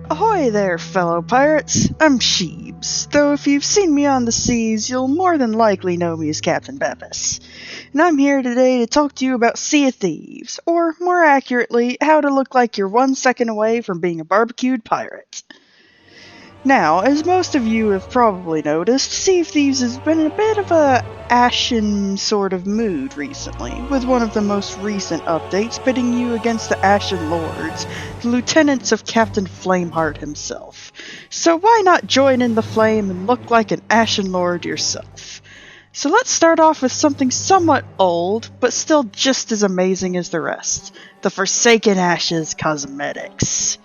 Ahoy there, fellow pirates! I'm Sheebs, though if you've seen me on the seas, you'll more than likely know me as Captain Bevis. And I'm here today to talk to you about Sea of Thieves, or more accurately, how to look like you're 1 second away from being a barbecued pirate. Now, as most of you have probably noticed, Sea of Thieves has been in a bit of a Ashen sort of mood recently, with one of the most recent updates pitting you against the Ashen Lords, the Lieutenants of Captain Flameheart himself. So why not join in the flame and look like an Ashen Lord yourself? So let's start off with something somewhat old, but still just as amazing as the rest, the Forsaken Ashes Cosmetics.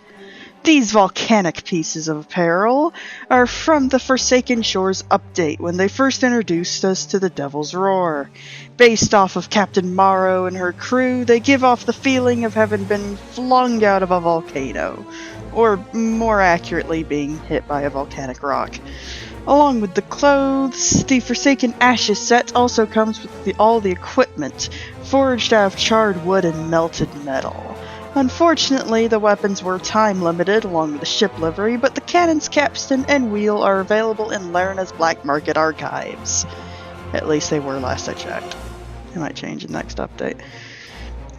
These volcanic pieces of apparel are from the Forsaken Shores update when they first introduced us to the Devil's Roar. Based off of Captain Morrow and her crew, they give off the feeling of having been flung out of a volcano, or more accurately being hit by a volcanic rock. Along with the clothes, the Forsaken Ashes set also comes with all the equipment, forged out of charred wood and melted metal. Unfortunately, the weapons were time-limited along with the ship livery, but the cannons, capstan, and wheel are available in Lerna's Black Market archives. At least they were last I checked. They might change in the next update.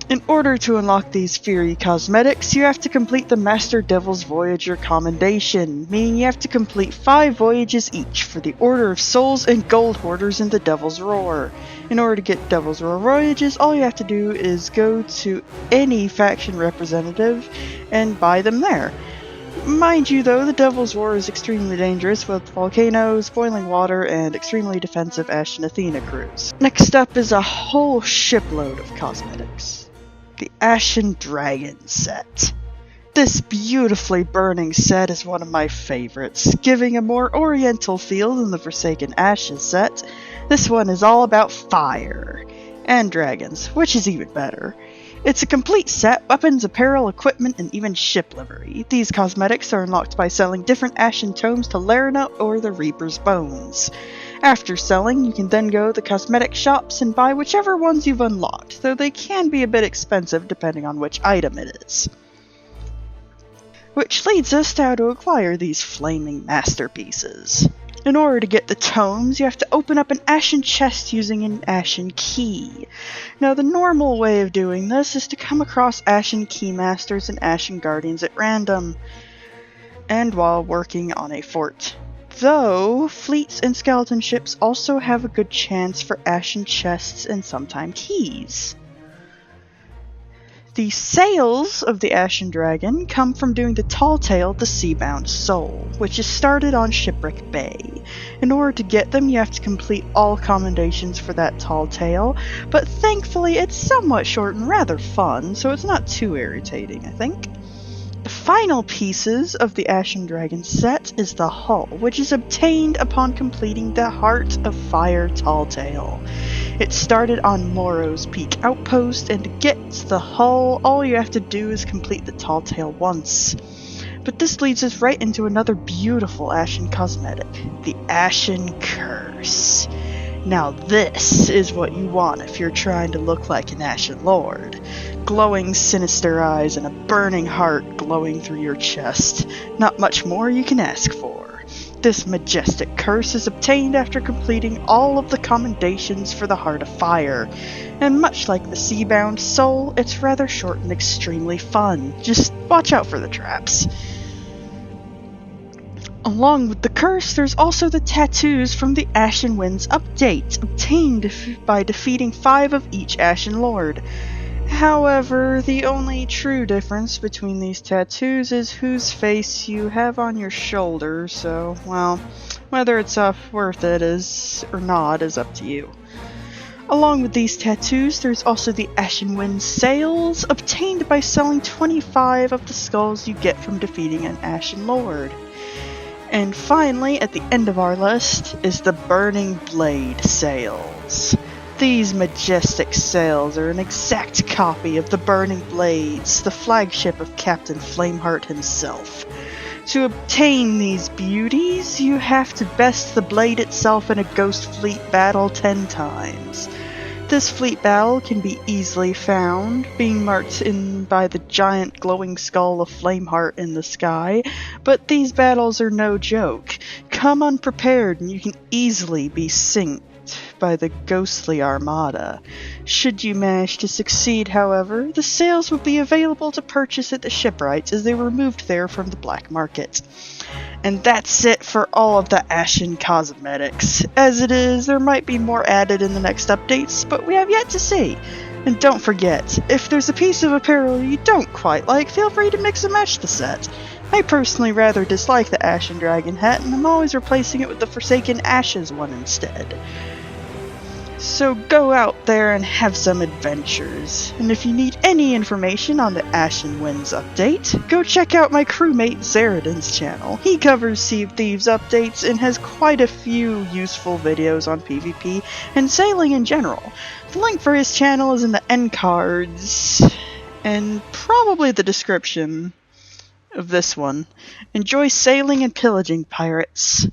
In order to unlock these Fury Cosmetics, you have to complete the Master Devil's Voyager Commendation, meaning you have to complete 5 voyages each for the Order of Souls and Gold Hoarders in the Devil's Roar. In order to get Devil's Roar voyages, all you have to do is go to any faction representative and buy them there. Mind you though, the Devil's Roar is extremely dangerous with volcanoes, boiling water, and extremely defensive Ashen Athena crews. Next up is a whole shipload of cosmetics. The Ashen Dragon Set. This beautifully burning set is one of my favorites, giving a more oriental feel than the Forsaken Ashes set. This one is all about fire and dragons, which is even better. It's a complete set, weapons, apparel, equipment, and even ship livery. These cosmetics are unlocked by selling different Ashen tomes to Lerna or the Reaper's Bones. After selling, you can then go to the cosmetic shops and buy whichever ones you've unlocked, though they can be a bit expensive depending on which item it is. Which leads us to how to acquire these flaming masterpieces. In order to get the tomes, you have to open up an Ashen chest using an Ashen key. Now, the normal way of doing this is to come across Ashen Keymasters and Ashen Guardians at random, and while working on a fort. Though, fleets and skeleton ships also have a good chance for Ashen chests and sometimes keys. The sails of the Ashen Dragon come from doing the Tall Tale, the Seabound Soul, which is started on Shipwreck Bay. In order to get them, you have to complete all commendations for that Tall Tale, but thankfully it's somewhat short and rather fun, so it's not too irritating, I think. The final pieces of the Ashen Dragon set is the hull, which is obtained upon completing the Heart of Fire Tall Tale. It started on Morrow's Peak Outpost, and to get the hull, all you have to do is complete the Tall Tale once. But this leads us right into another beautiful Ashen cosmetic, the Ashen Curse. Now this is what you want if you're trying to look like an Ashen Lord. Glowing sinister eyes and a burning heart glowing through your chest. Not much more you can ask for. This majestic curse is obtained after completing all of the commendations for the Heart of Fire, and much like the Seabound Soul, it's rather short and extremely fun. Just watch out for the traps. Along with the curse, there's also the tattoos from the Ashen Winds update, obtained by defeating 5 of each Ashen Lord. However, the only true difference between these tattoos is whose face you have on your shoulder, so, well, whether it's worth it or not is up to you. Along with these tattoos, there's also the Ashen Wind sails, obtained by selling 25 of the skulls you get from defeating an Ashen Lord. And finally, at the end of our list, is the Burning Blade sails. These majestic sails are an exact copy of the Burning Blades, the flagship of Captain Flameheart himself. To obtain these beauties, you have to best the blade itself in a Ghost Fleet battle 10 times. This fleet battle can be easily found, being marked in by the giant glowing skull of Flameheart in the sky, but these battles are no joke. Come unprepared and you can easily be sinked by the ghostly armada. Should you manage to succeed, however, the sails will be available to purchase at the shipwrights as they were moved there from the black market. And that's it for all of the Ashen Cosmetics. As it is, there might be more added in the next updates, but we have yet to see. And don't forget, if there's a piece of apparel you don't quite like, feel free to mix and match the set. I personally rather dislike the Ashen Dragon hat, and I'm always replacing it with the Forsaken Ashes one instead. So go out there and have some adventures. And if you need any information on the Ashen Winds update, go check out my crewmate Zeradin's channel. He covers Sea of Thieves updates and has quite a few useful videos on PvP and sailing in general. The link for his channel is in the end cards and probably the description of this one. Enjoy sailing and pillaging, pirates.